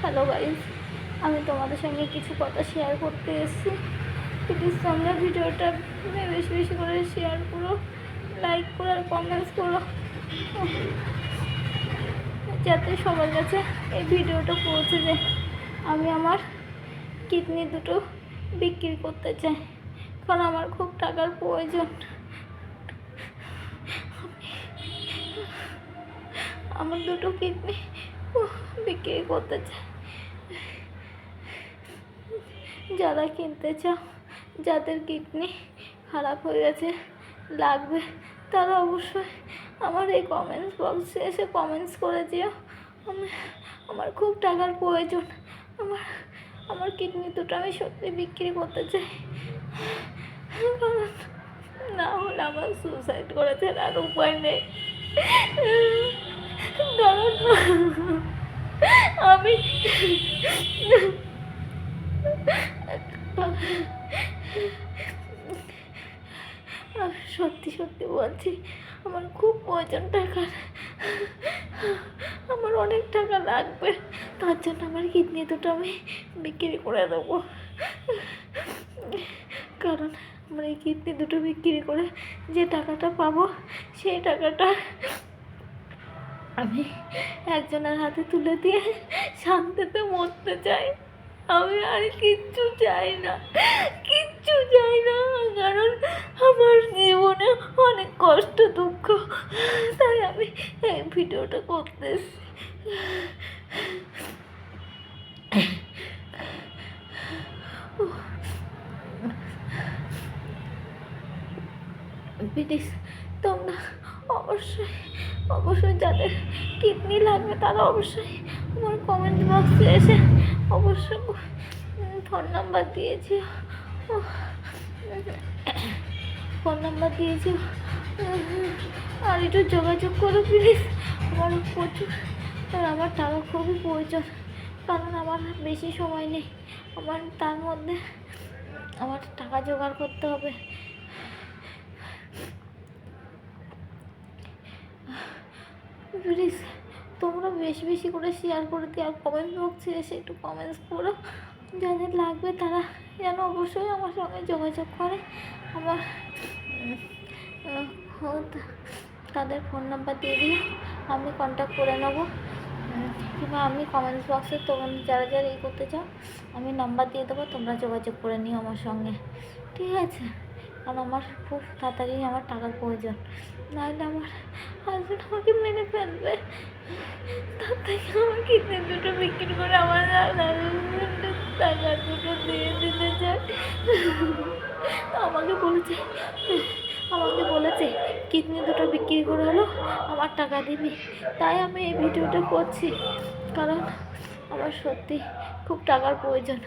Hello guys, আমি তোমাদের সঙ্গে কিছু কথা শেয়ার করতে এসেছি। প্লিজ তোমরা ভিডিওটা বেশি বেশি করে শেয়ার করো, লাইক করো আর কমেন্টস করো, যাতে সবার কাছে এই ভিডিওটা পৌঁছে যায়। আমি আমার কিডনি দুটো বিক্রি করতে চাই, কারণ আমার খুব টাকার প্রয়োজন। আমার দুটো কিডনি বিক্রি করতে চাই। যারা কিনতে চাও, যাদের কিডনি খারাপ হয়ে গেছে, লাগবে, তারা অবশ্যই আমার এই কমেন্টস বক্সে এসে কমেন্টস করে দিও। আমার খুব টাকার প্রয়োজন। আমার কিডনি দুটো আমি সত্যি বিক্রি করতে চাই, কারণ না হলে আমার সুসাইড করেছে, আর উপায় নেই। আমি সত্যি সত্যি বলছি, আমার খুব প্রয়োজন টাকার। আমার অনেক টাকা লাগবে, তার জন্য আমার কিডনি দুটো আমি বিক্রি করে দেবো। কারণ আমার এই কিডনি দুটো বিক্রি করে যে টাকাটা পাবো, সেই টাকাটা আমি একজনের হাতে তুলে দিয়ে শান্তিতে মরতে চাই। আমি আর কিচ্ছু চাই না, কিচ্ছু চাই না, কারণ আমার জীবনে অনেক কষ্ট দুঃখ, তাই আমি এই ভিডিওটা করতে প্লিজ তোমরা অবশ্যই যাদের কিডনি লাগবে তারা অবশ্যই আমার কমেন্ট বক্সে এসে অবশ্যই ফোন নাম্বার দিয়েছি, আর একটু যোগাযোগ করো প্লিজ। আমার প্রচুর, আমার টাকা খুবই প্রয়োজন, কারণ আমার বেশি সময় নেই। আমার তার মধ্যে আমার টাকা জোগাড় করতে হবে। প্লিজ তোমরা বেশি বেশি করে শেয়ার করে দিও, আর কমেন্ট বক্সে এসে একটু কমেন্টস করো। যাদের লাগবে তারা যেন অবশ্যই আমার সঙ্গে যোগাযোগ করে। আমার তাদের ফোন নাম্বার দিয়ে দিও, আমি কন্ট্যাক্ট করে নেবো, কিংবা আমি কমেন্টস বক্সে তোমার যারা যারা এই করতে চাও আমি নাম্বার দিয়ে দেবো, তোমরা যোগাযোগ করে নিও আমার সঙ্গে, ঠিক আছে? কারণ আমার খুব তাড়াতাড়ি আমার টাকার প্রয়োজন, নাহলে আমার হাজব্যান্ড আমাকে মেরে ফেলবে। তার থেকে আমার কিডনি দুটো বিক্রি করে আমার টাকা দুটো দিয়ে দিতে চাই। আমাকে বলেছে কিডনি দুটো বিক্রি করে হলো আমার টাকা দিবি, তাই আমি এই ভিডিওটা করছি, কারণ আমার সত্যি খুব টাকার প্রয়োজন।